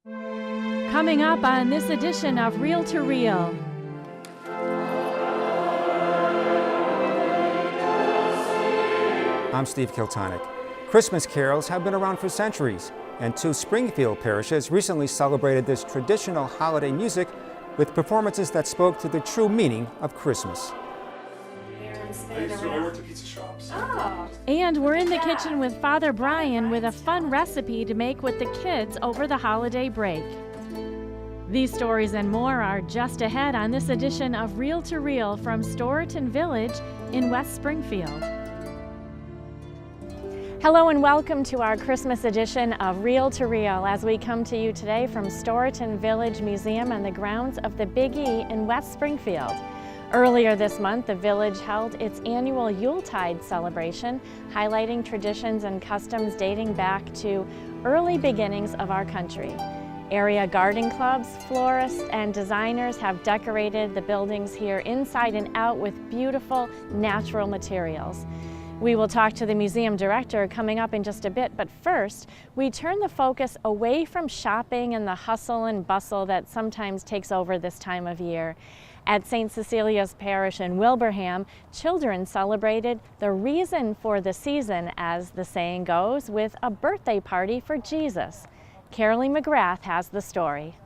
Coming up on this edition of Reel to Reel. I'm Steve Kiltonic. Christmas carols have been around for centuries, and two Springfield parishes recently celebrated this traditional holiday music with performances that spoke to the true meaning of Christmas. I worked at pizza shops. And we're in the kitchen with Father Brian with a fun recipe to make with the kids over the holiday break. These stories and more are just ahead on this edition of Reel to Reel from Storyton Village in West Springfield. Hello and welcome to our Christmas edition of Reel to Reel as we come to you today from Storyton Village Museum on the grounds of the Big E in West Springfield. Earlier this month, the village held its annual Yuletide celebration, highlighting traditions and customs dating back to early beginnings of our country. Area garden clubs, florists, and designers have decorated the buildings here inside and out with beautiful natural materials. We will talk to the museum director coming up in just a bit, but first, we turn the focus away from shopping and the hustle and bustle that sometimes takes over this time of year. At St. Cecilia's Parish in Wilbraham, children celebrated the reason for the season, as the saying goes, with a birthday party for Jesus. Carolee McGrath has the story.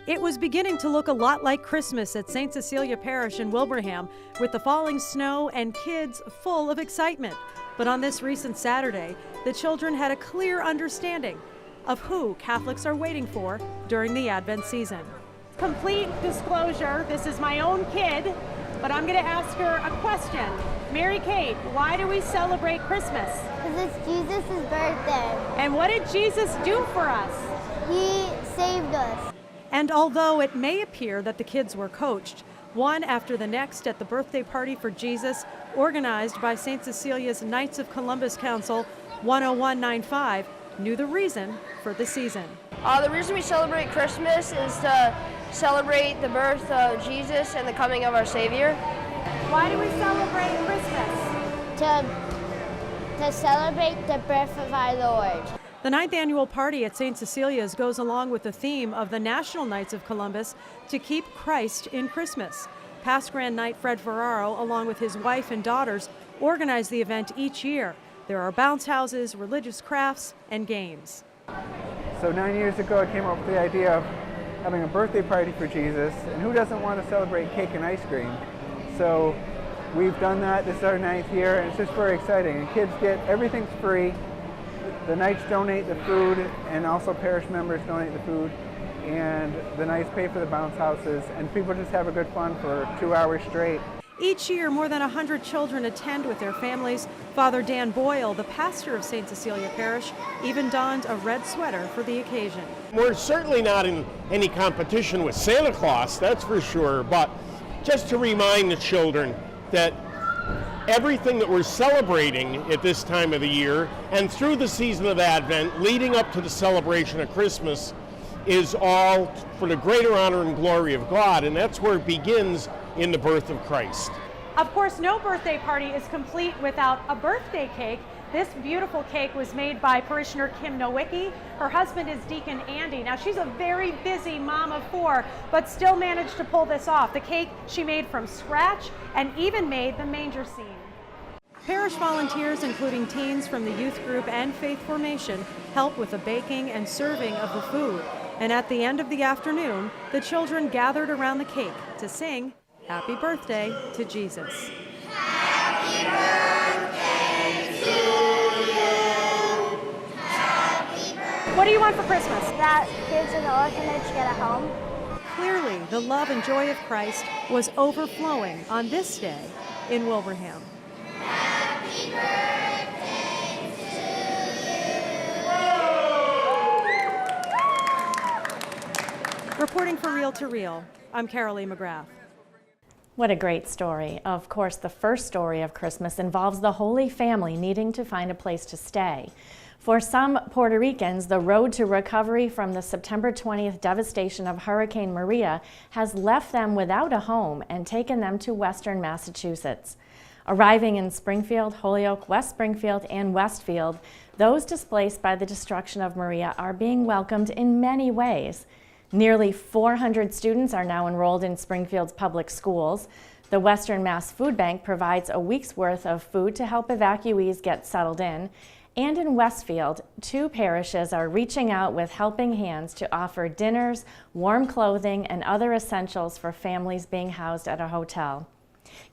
It was beginning to look a lot like Christmas at St. Cecilia Parish in Wilbraham, with the falling snow and kids full of excitement. But on this recent Saturday, the children had a clear understanding of who Catholics are waiting for during the Advent season. Complete disclosure, this is my own kid, but I'm going to ask her a question. Mary Kate, why do we celebrate Christmas? Because it's Jesus' birthday. And what did Jesus do for us? He saved us. And although it may appear that the kids were coached, one after the next at the birthday party for Jesus, organized by St. Cecilia's Knights of Columbus Council 10195, knew the reason for the season. The reason we celebrate Christmas is to celebrate the birth of Jesus and the coming of our Savior. Why do we celebrate Christmas? To celebrate the birth of our Lord. The 9th annual party at St. Cecilia's goes along with the theme of the National Knights of Columbus to keep Christ in Christmas. Past Grand Knight Fred Ferraro, along with his wife and daughters, organize the event each year. There are bounce houses, religious crafts, and games. So 9 years ago, I came up with the idea of having a birthday party for Jesus, and who doesn't want to celebrate cake and ice cream? So we've done that. This is our 9th year, and it's just very exciting. And kids get, everything's free. The Knights donate the food, and also parish members donate the food, and the Knights pay for the bounce houses, and people just have a good fun for 2 hours straight. Each year, more than 100 children attend with their families. Father Dan Boyle, the pastor of St. Cecilia Parish, even donned a red sweater for the occasion. We're certainly not in any competition with Santa Claus, that's for sure, but just to remind the children that everything that we're celebrating at this time of the year and through the season of Advent, leading up to the celebration of Christmas, is all for the greater honor and glory of God, and that's where it begins in the birth of Christ. Of course, no birthday party is complete without a birthday cake. This beautiful cake was made by parishioner Kim Nowicki. Her husband is Deacon Andy. Now, she's a very busy mom of 4, but still managed to pull this off. The cake she made from scratch and even made the manger scene. Parish volunteers, including teens from the youth group and faith formation, help with the baking and serving of the food. And at the end of the afternoon, the children gathered around the cake to sing Happy Birthday to Jesus. Happy birthday to you. Happy birthday. What do you want for Christmas? That kids in the orphanage get a home. Clearly, the love and joy of Christ was overflowing on this day in Wilbraham. Happy birthday to you. Reporting for Reel to Reel, I'm Carolee McGrath. What a great story. Of course, the first story of Christmas involves the Holy Family needing to find a place to stay. For some Puerto Ricans, the road to recovery from the September 20th devastation of Hurricane Maria has left them without a home and taken them to western Massachusetts. Arriving in Springfield, Holyoke, West Springfield, and Westfield, Those displaced by the destruction of Maria are being welcomed in many ways. Nearly 400 students are now enrolled in Springfield's public schools. The Western Mass Food Bank provides a week's worth of food to help evacuees get settled in. And in Westfield, 2 parishes are reaching out with helping hands to offer dinners, warm clothing, and other essentials for families being housed at a hotel.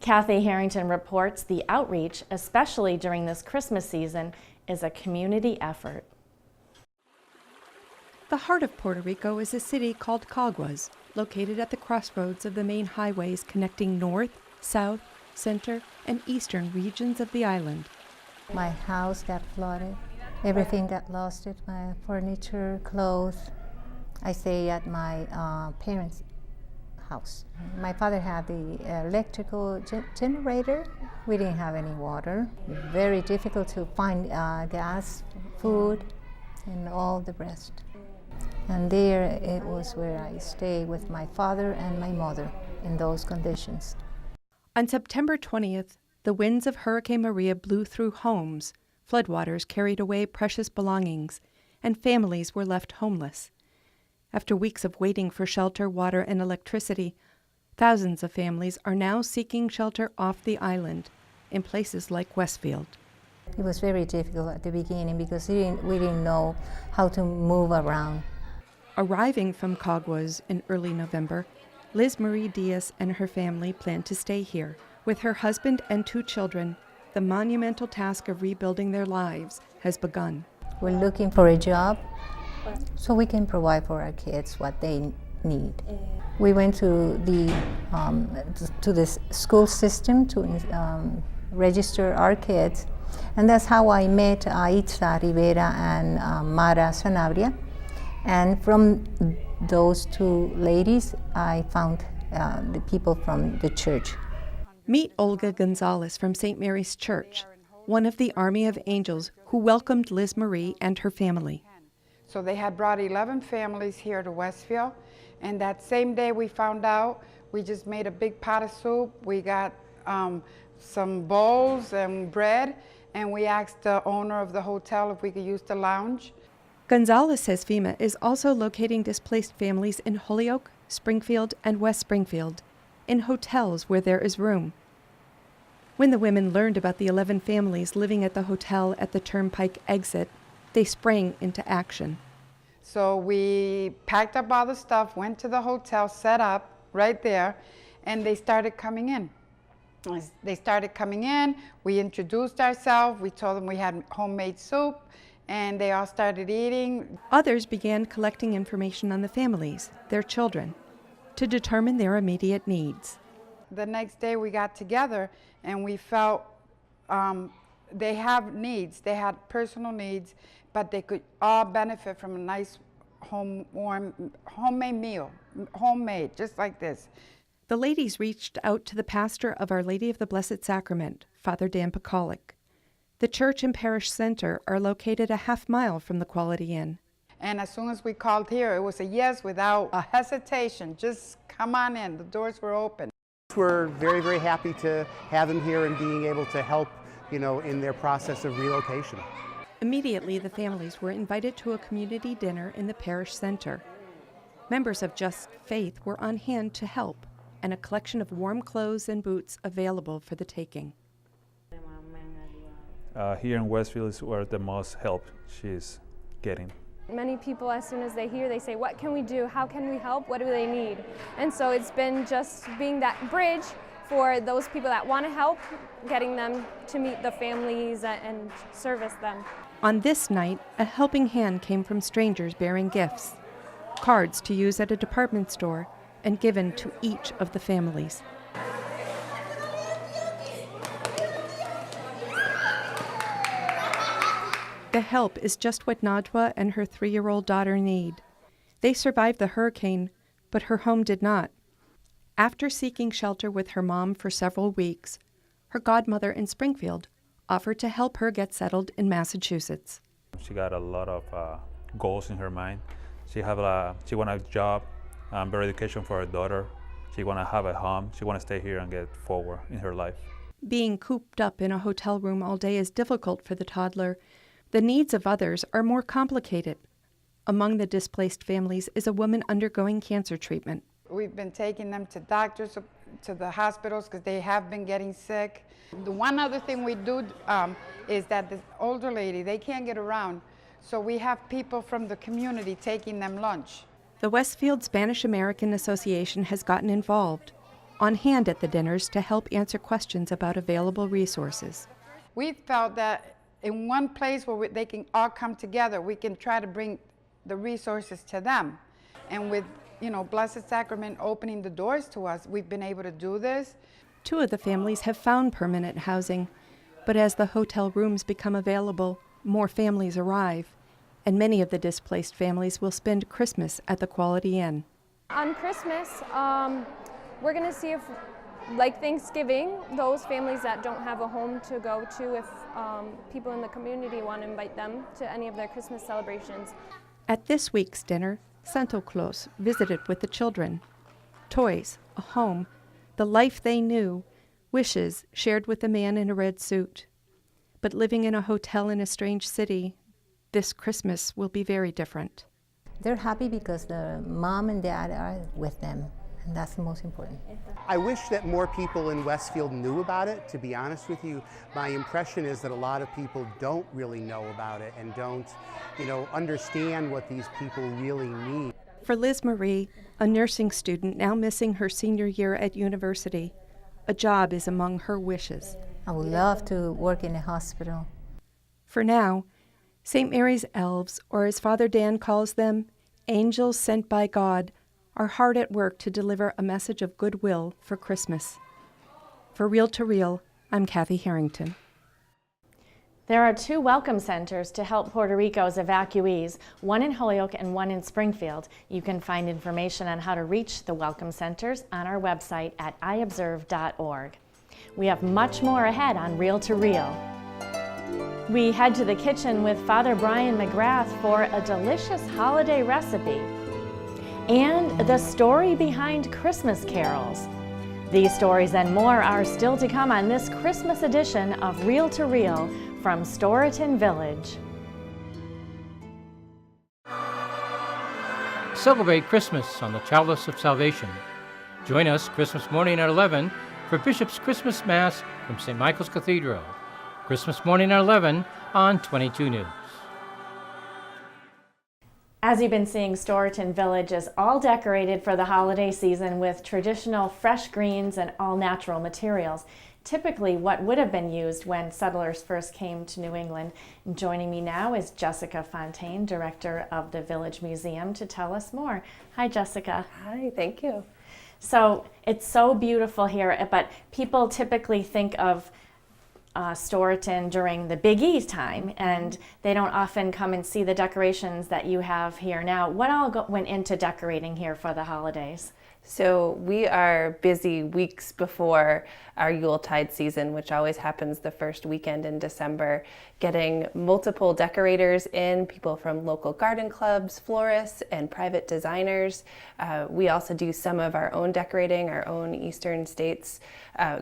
Kathy Harrington reports the outreach, especially during this Christmas season, is a community effort. The heart of Puerto Rico is a city called Caguas, located at the crossroads of the main highways connecting north, south, center, and eastern regions of the island. My house got flooded. Everything got lost, my furniture, clothes. I stay at my parents' house. My father had the electrical generator. We didn't have any water. Very difficult to find gas, food, and all the rest. And there it was where I stayed with my father and my mother in those conditions. On September 20th, the winds of Hurricane Maria blew through homes, floodwaters carried away precious belongings, and families were left homeless. After weeks of waiting for shelter, water, and electricity, thousands of families are now seeking shelter off the island in places like Westfield. It was very difficult at the beginning because we didn't know how to move around. Arriving from Caguas in early November, Liz Marie Diaz and her family plan to stay here. With her husband and 2 children, the monumental task of rebuilding their lives has begun. We're looking for a job so we can provide for our kids what they need. We went to the school system to register our kids, and that's how I met Itza Rivera and Mara Sanabria. And from those 2 ladies, I found the people from the church. Meet Olga Gonzalez from St. Mary's Church, one of the Army of Angels who welcomed Liz Marie and her family. So they had brought 11 families here to Westfield, and that same day we found out, we just made a big pot of soup. We got some bowls and bread, and we asked the owner of the hotel if we could use the lounge. Gonzalez says FEMA is also locating displaced families in Holyoke, Springfield, and West Springfield, in hotels where there is room. When the women learned about the 11 families living at the hotel at the Turnpike exit, they sprang into action. So we packed up all the stuff, went to the hotel, set up right there, and they started coming in. We introduced ourselves, we told them we had homemade soup, and they all started eating. Others began collecting information on the families, their children, to determine their immediate needs. The next day we got together and we felt they have needs, they had personal needs, but they could all benefit from a nice homemade meal, homemade, just like this. The ladies reached out to the pastor of Our Lady of the Blessed Sacrament, Father Dan Pekalik. The church and parish center are located a half-mile from the Quality Inn. And as soon as we called here, it was a yes without a hesitation. Just come on in, the doors were open. We're very, very happy to have them here and being able to help, in their process of relocation. Immediately, the families were invited to a community dinner in the parish center. Members of Just Faith were on hand to help, and a collection of warm clothes and boots available for the taking. Here in Westfield is where the most help she's getting. Many people, as soon as they hear, they say, what can we do? How can we help? What do they need? And so it's been just being that bridge for those people that want to help, getting them to meet the families and service them. On this night, a helping hand came from strangers bearing gifts, cards to use at a department store, and given to each of the families. The help is just what Najwa and her 3-year-old daughter need. They survived the hurricane, but her home did not. After seeking shelter with her mom for several weeks, her godmother in Springfield offered to help her get settled in Massachusetts. She got a lot of goals in her mind. She want a job, better education for her daughter. She want to have a home. She want to stay here and get forward in her life. Being cooped up in a hotel room all day is difficult for the toddler. The needs of others are more complicated. Among the displaced families is a woman undergoing cancer treatment. We've been taking them to doctors, to the hospitals, because they have been getting sick. The one other thing we do is that the older lady, they can't get around, so we have people from the community taking them lunch. The Westfield Spanish American Association has gotten involved, on hand at the dinners to help answer questions about available resources. We felt that in one place where they can all come together, we can try to bring the resources to them. And with, Blessed Sacrament opening the doors to us, we've been able to do this. 2 of the families have found permanent housing, but as the hotel rooms become available, more families arrive, and many of the displaced families will spend Christmas at the Quality Inn. On Christmas, we're going to see if, like Thanksgiving, those families that don't have a home to go to, if people in the community want to invite them to any of their Christmas celebrations. At this week's dinner, Santa Claus visited with the children. Toys, a home, the life they knew, wishes shared with the man in a red suit. But living in a hotel in a strange city, this Christmas will be very different. They're happy because the mom and dad are with them, and that's the most important. I wish that more people in Westfield knew about it, to be honest with you. My impression is that a lot of people don't really know about it and don't, understand what these people really need. For Liz Marie, a nursing student now missing her senior year at university, a job is among her wishes. I would love to work in a hospital. For now, St. Mary's elves, or as Father Dan calls them, angels sent by God, are hard at work to deliver a message of goodwill for Christmas. For Reel to Reel, I'm Kathy Harrington. There are 2 welcome centers to help Puerto Rico's evacuees, one in Holyoke and one in Springfield. You can find information on how to reach the welcome centers on our website at iobserve.org. We have much more ahead on Reel to Reel. We head to the kitchen with Father Brian McGrath for a delicious holiday recipe and the story behind Christmas carols. These stories and more are still to come on this Christmas edition of Reel to Reel from Storyton Village. Celebrate Christmas on the Chalice of Salvation. Join us Christmas morning at 11 for Bishop's Christmas Mass from St. Michael's Cathedral. Christmas morning at 11 on 22 News. As you've been seeing, Storyton Village is all decorated for the holiday season with traditional fresh greens and all-natural materials, typically what would have been used when settlers first came to New England. And joining me now is Jessica Fontaine, director of the Village Museum, to tell us more. Hi, Jessica. Hi, thank you. So it's so beautiful here, but people typically think of Storyton during the Big E time, and they don't often come and see the decorations that you have here now. What all went into decorating here for the holidays? So we are busy weeks before our Yuletide season, which always happens the first weekend in December, getting multiple decorators in, people from local garden clubs, florists, and private designers. We also do some of our own decorating, our own Eastern States.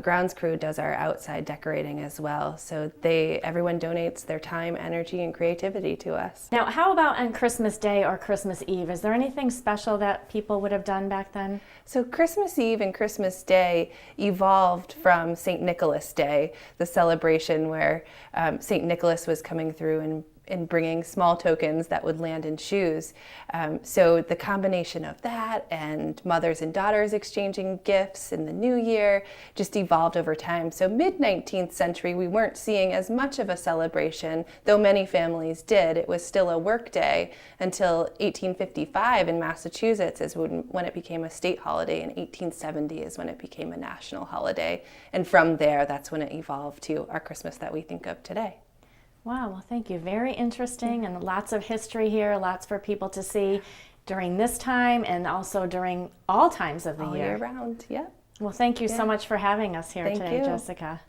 Grounds crew does our outside decorating as well. So everyone donates their time, energy, and creativity to us. Now, how about on Christmas Day or Christmas Eve? Is there anything special that people would have done back then? So Christmas Eve and Christmas Day evolved from St. Nicholas Day, the celebration where St. Nicholas was coming through and bringing small tokens that would land in shoes. So the combination of that and mothers and daughters exchanging gifts in the new year just evolved over time. So mid-19th century, we weren't seeing as much of a celebration, though many families did. It was still a work day until 1855 in Massachusetts is when it became a state holiday, and 1870 is when it became a national holiday. And from there, that's when it evolved to our Christmas that we think of today. Wow, well, thank you. Very interesting, and lots of history here, lots for people to see during this time and also during all times of the all year round, yeah. Well, thank you so much for having us here today, Jessica.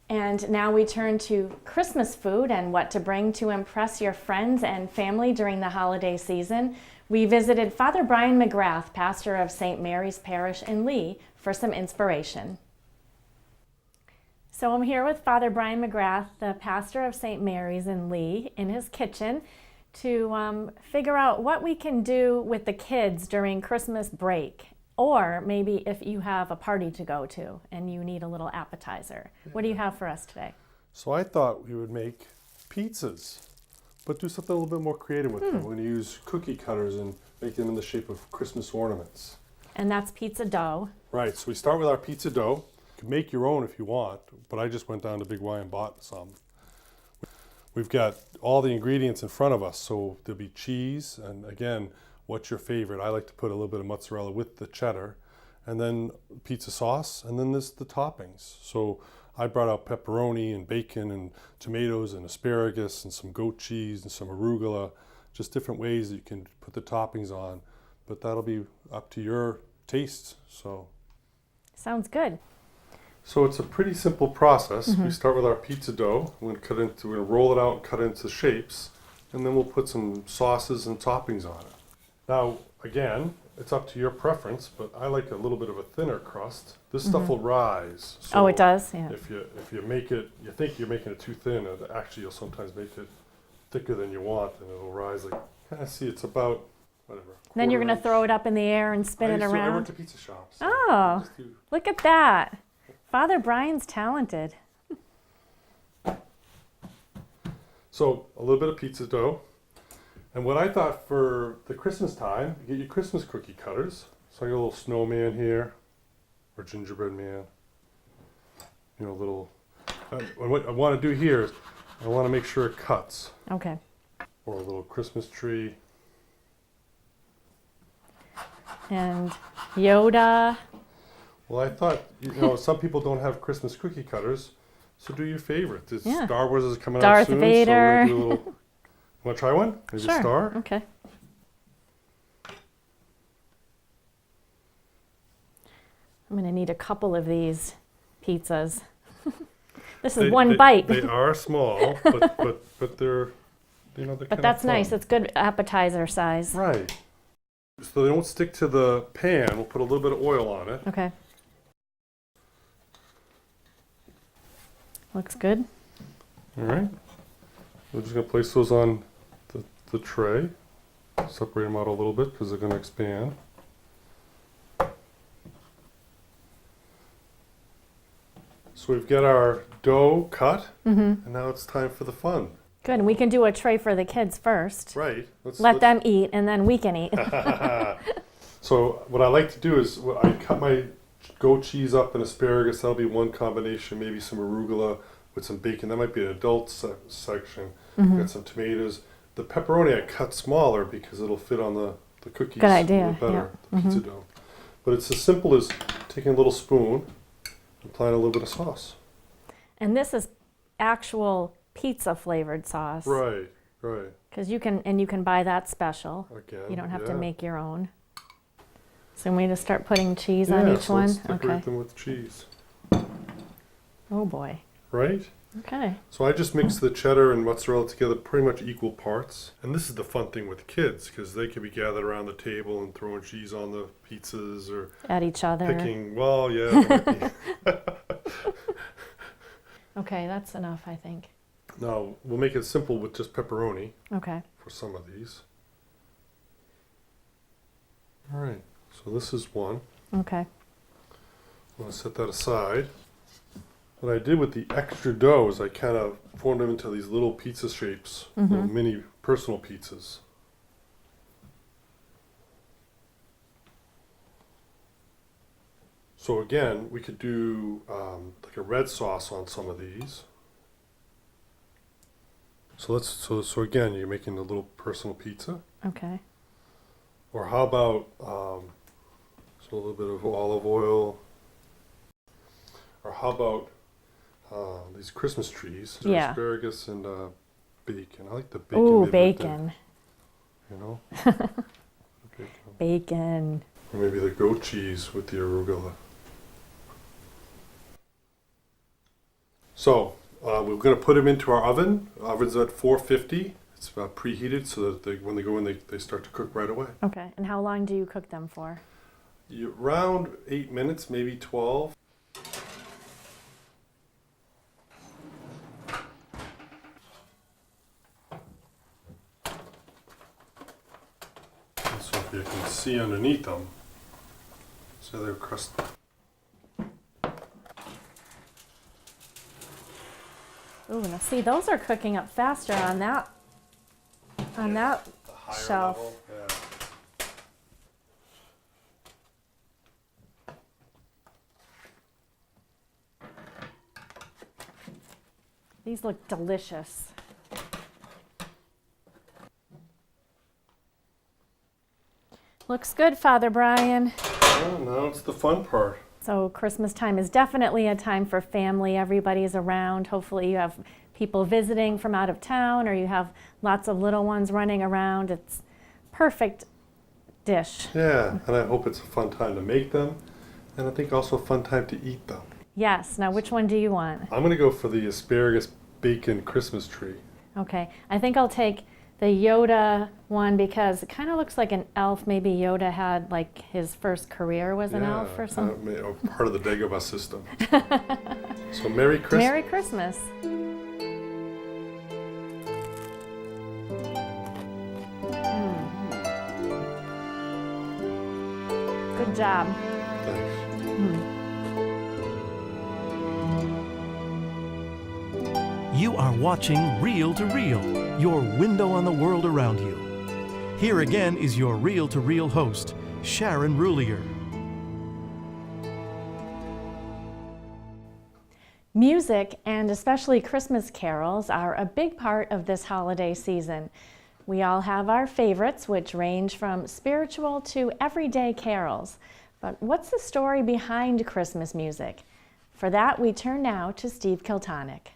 And now we turn to Christmas food and what to bring to impress your friends and family during the holiday season. We visited Father Brian McGrath, pastor of St. Mary's Parish in Lee, for some inspiration. So I'm here with Father Brian McGrath, the pastor of St. Mary's in Lee, in his kitchen to figure out what we can do with the kids during Christmas break. Or maybe if you have a party to go to and you need a little appetizer. What do you have for us today? So I thought we would make pizzas, but do something a little bit more creative with them. We're going to use cookie cutters and make them in the shape of Christmas ornaments. And that's pizza dough. Right, so we start with our pizza dough. You can make your own if you want, but I just went down to Big Y and bought some. We've got all the ingredients in front of us, so there'll be cheese, and again, what's your favorite? I like to put a little bit of mozzarella with the cheddar, and then pizza sauce, and then there's the toppings. So I brought out pepperoni and bacon and tomatoes and asparagus and some goat cheese and some arugula, just different ways that you can put the toppings on, but that'll be up to your taste. So sounds good. So it's a pretty simple process. We start with our pizza dough. We're going to roll it out and cut it into shapes, and then we'll put some sauces and toppings on it. Now, again, it's up to your preference, but I like a little bit of a thinner crust. This stuff will rise. So oh, it does? Yeah. If you make it, you think you're making it too thin, and actually you'll sometimes make it thicker than you want, and it'll rise like, kind of see it's about, whatever. Then you're going to throw it up in the air and spin it around? I went to pizza shops. So oh, look at that. Father Brian's talented. So a little bit of pizza dough. And what I thought for the Christmas time, you get your Christmas cookie cutters. So I got a little snowman here, or gingerbread man. You know, little, and what I want to do here is I want to make sure it cuts. Okay. Or a little Christmas tree. And Yoda. Well, I thought, you know, some people don't have Christmas cookie cutters, so do your favorite. Star Wars is coming out soon. Darth Vader. So we're gonna do a little, want to try one? Maybe sure. A star? Okay. I'm going to need a couple of these pizzas. This is one bite. They are small, but they're, you know, they're But that's nice. It's good appetizer size. Right. So they don't stick to the pan. We'll put a little bit of oil on it. Okay. Looks good. All right. We're just going to place those on the tray. Separate them out a little bit because they're going to expand. So we've got our dough cut, and now it's time for the fun. Good, and we can do a tray for the kids first. Right. Let them eat, and then we can eat. So what I like to do is I cut my goat cheese up and asparagus. That'll be one combination. Maybe some arugula with some bacon. That might be an adult section. Got some tomatoes. The pepperoni I cut smaller because it'll fit on the cookies. Good idea. A little better, the pizza dough. But it's as simple as taking a little spoon, applying a little bit of sauce. And this is actual pizza flavored sauce. Right, right. Because you can buy that special. Again, you don't have to make your own. So we just start putting cheese on each so one? Let's decorate them with cheese. Oh boy. Right? Okay. So I just mix the cheddar and mozzarella together pretty much equal parts. And this is the fun thing with kids because they can be gathered around the table and throwing cheese on the pizzas or at each other. Picking, well, yeah. Okay, that's enough, I think. Now, we'll make it simple with just pepperoni. Okay. For some of these. All right. So this is one. Okay. I'm going to set that aside. What I did with the extra dough is I kind of formed them into these little pizza shapes, little mini personal pizzas. So again, we could do like a red sauce on some of these. So again, you're making a little personal pizza. Okay. Or how about so a little bit of olive oil. Or how about these Christmas trees? Yeah. Asparagus and bacon. I like the bacon. Ooh, bacon. You know? Bacon. Or maybe the goat cheese with the arugula. So we're going to put them into our oven. The oven's at 450. It's preheated so that when they go in, they start to cook right away. Okay. And how long do you cook them for? Around 8 minutes, maybe 12. So if you can see underneath them, so they're crusty. Ooh, now see, those are cooking up faster on that shelf. Level, yeah. These look delicious. Looks good, Father Brian. Oh, now it's the fun part. So Christmas time is definitely a time for family. Everybody's around. Hopefully you have people visiting from out of town, or you have lots of little ones running around. It's perfect dish. Yeah, and I hope it's a fun time to make them, and I think also a fun time to eat them. Yes. Now, which one do you want? I'm going to go for the asparagus bacon Christmas tree. Okay. I think I'll take the Yoda one because it kind of looks like an elf. Maybe Yoda had, like, his first career was an elf or something. Part of the Dagobah system. So Merry Christmas. Merry Christmas. Good job. You are watching Reel to Reel, your window on the world around you. Here again is your Reel to Reel host, Sharon Rulier. Music, and especially Christmas carols, are a big part of this holiday season. We all have our favorites, which range from spiritual to everyday carols. But what's the story behind Christmas music? For that, we turn now to Steve Kiltonick.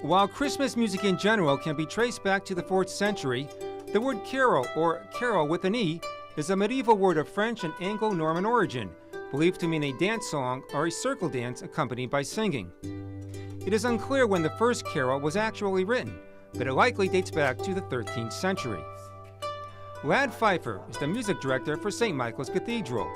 While Christmas music in general can be traced back to the 4th century, the word carol, or carol with an E, is a medieval word of French and Anglo-Norman origin, believed to mean a dance song or a circle dance accompanied by singing. It is unclear when the first carol was actually written, but it likely dates back to the 13th century. Lad Pfeiffer is the music director for St. Michael's Cathedral.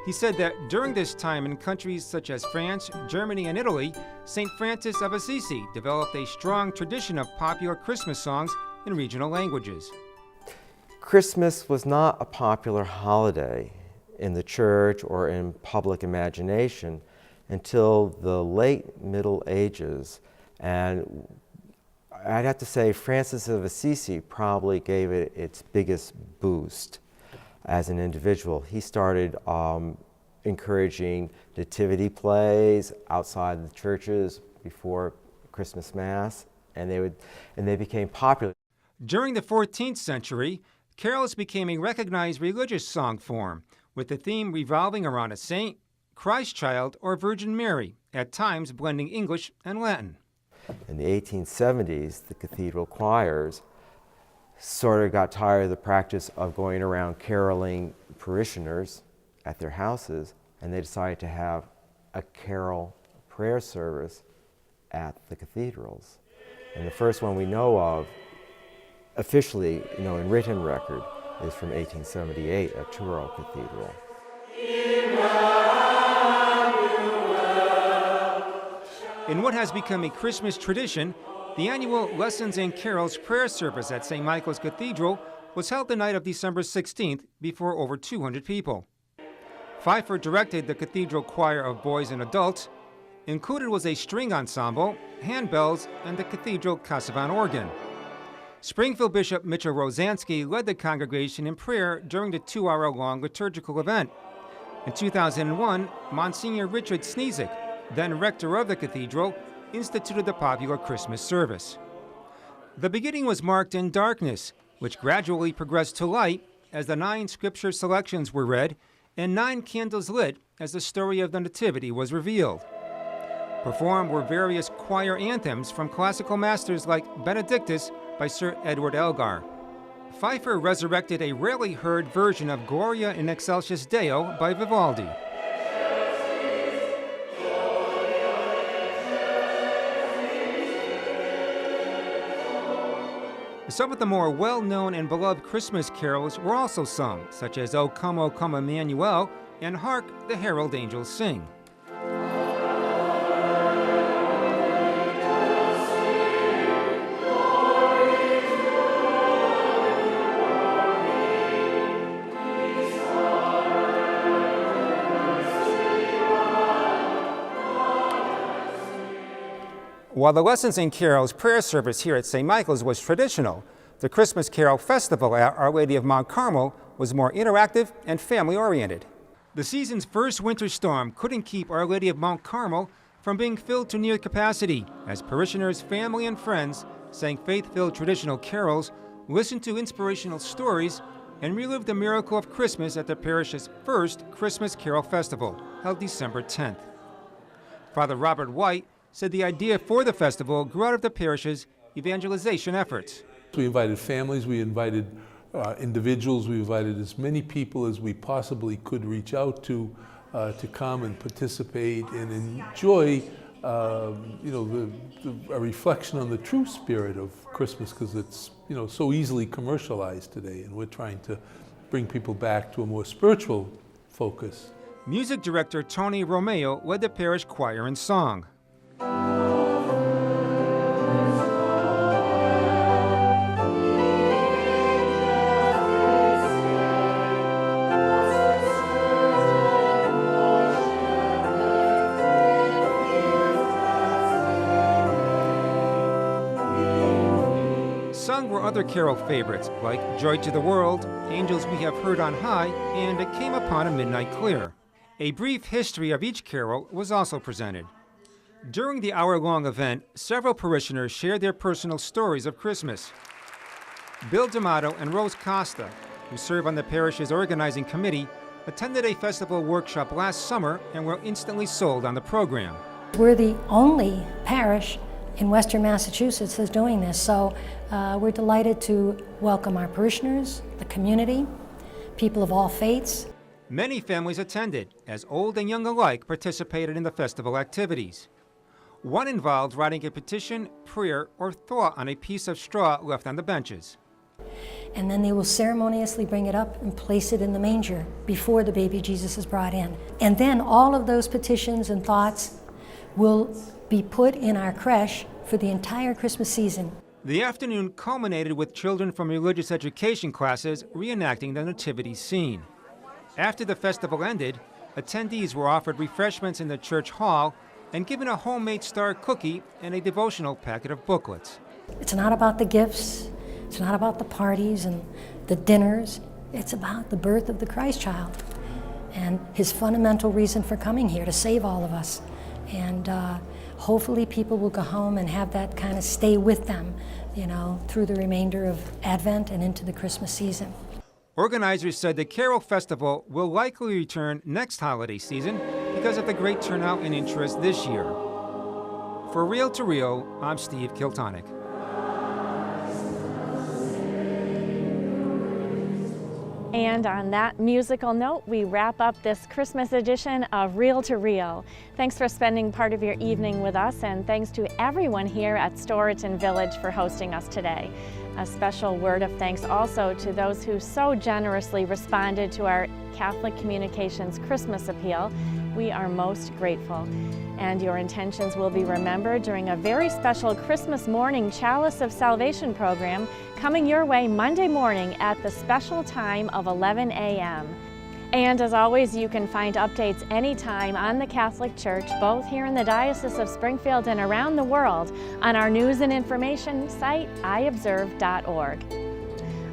He said that during this time in countries such as France, Germany, and Italy, St. Francis of Assisi developed a strong tradition of popular Christmas songs in regional languages. Christmas was not a popular holiday in the church or in public imagination until the late Middle Ages, and I'd have to say Francis of Assisi probably gave it its biggest boost as an individual. He started encouraging nativity plays outside the churches before Christmas Mass, and they became popular. During the 14th century, carols became a recognized religious song form, with the theme revolving around a saint, Christ child, or Virgin Mary, at times blending English and Latin. In the 1870s, the cathedral choirs sort of got tired of the practice of going around caroling parishioners at their houses, and they decided to have a carol prayer service at the cathedrals. And the first one we know of, officially, in written record, is from 1878 at To Reel Cathedral. In what has become a Christmas tradition, the annual Lessons and Carols prayer service at St. Michael's Cathedral was held the night of December 16th before over 200 people. Pfeiffer directed the cathedral choir of boys and adults. Included was a string ensemble, handbells, and the cathedral Casavan organ. Springfield Bishop Mitchell Rosansky led the congregation in prayer during the 2-hour-long liturgical event. In 2001, Monsignor Richard Sneesick, then rector of the cathedral, instituted the popular Christmas service. The beginning was marked in darkness, which gradually progressed to light as the 9 scripture selections were read and 9 candles lit as the story of the Nativity was revealed. Performed were various choir anthems from classical masters like Benedictus by Sir Edward Elgar. Pfeiffer resurrected a rarely heard version of Gloria in Excelsis Deo by Vivaldi. Some of the more well-known and beloved Christmas carols were also sung, such as O Come, Emmanuel, and Hark, the Herald Angels Sing. While the Lessons in Carols prayer service here at St. Michael's was traditional, the Christmas Carol Festival at Our Lady of Mount Carmel was more interactive and family-oriented. The season's first winter storm couldn't keep Our Lady of Mount Carmel from being filled to near capacity as parishioners, family, and friends sang faith-filled traditional carols, listened to inspirational stories, and relived the miracle of Christmas at the parish's first Christmas Carol Festival, held December 10th. Father Robert White said the idea for the festival grew out of the parish's evangelization efforts. We invited families, we invited individuals, we invited as many people as we possibly could reach out to come and participate and enjoy a reflection on the true spirit of Christmas, because it's so easily commercialized today, and we're trying to bring people back to a more spiritual focus. Music director Tony Romeo led the parish choir in song. Sung were other carol favorites like Joy to the World, Angels We Have Heard on High, and It Came Upon a Midnight Clear. A brief history of each carol was also presented. During the hour-long event, several parishioners shared their personal stories of Christmas. Bill D'Amato and Rose Costa, who serve on the parish's organizing committee, attended a festival workshop last summer and were instantly sold on the program. We're the only parish in Western Massachusetts that's doing this, so we're delighted to welcome our parishioners, the community, people of all faiths. Many families attended, as old and young alike participated in the festival activities. One involved writing a petition, prayer, or thought on a piece of straw left on the benches. And then they will ceremoniously bring it up and place it in the manger before the baby Jesus is brought in. And then all of those petitions and thoughts will be put in our creche for the entire Christmas season. The afternoon culminated with children from religious education classes reenacting the nativity scene. After the festival ended, attendees were offered refreshments in the church hall and given a homemade star cookie and a devotional packet of booklets. It's not about the gifts, it's not about the parties and the dinners, it's about the birth of the Christ child and his fundamental reason for coming here, to save all of us. And hopefully people will go home and have that kind of stay with them, through the remainder of Advent and into the Christmas season. Organizers said the Carol Festival will likely return next holiday season because of the great turnout and interest this year. For Reel to Reel, I'm Steve Kiltonic. And on that musical note, we wrap up this Christmas edition of Reel to Reel. Thanks for spending part of your evening with us, and thanks to everyone here at Storyton Village for hosting us today. A special word of thanks also to those who so generously responded to our Catholic Communications Christmas appeal. We are most grateful. And your intentions will be remembered during a very special Christmas morning Chalice of Salvation program coming your way Monday morning at the special time of 11 a.m. And as always, you can find updates anytime on the Catholic Church, both here in the Diocese of Springfield and around the world, on our news and information site, iobserve.org.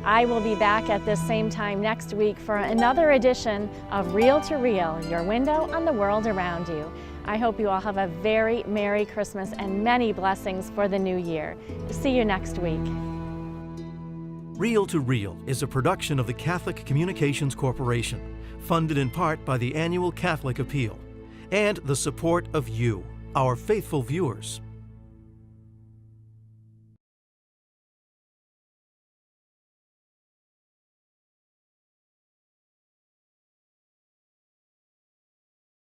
I will be back at this same time next week for another edition of Reel to Reel, your window on the world around you. I hope you all have a very Merry Christmas and many blessings for the new year. See you next week. Reel to Reel is a production of the Catholic Communications Corporation, funded in part by the annual Catholic Appeal, and the support of you, our faithful viewers.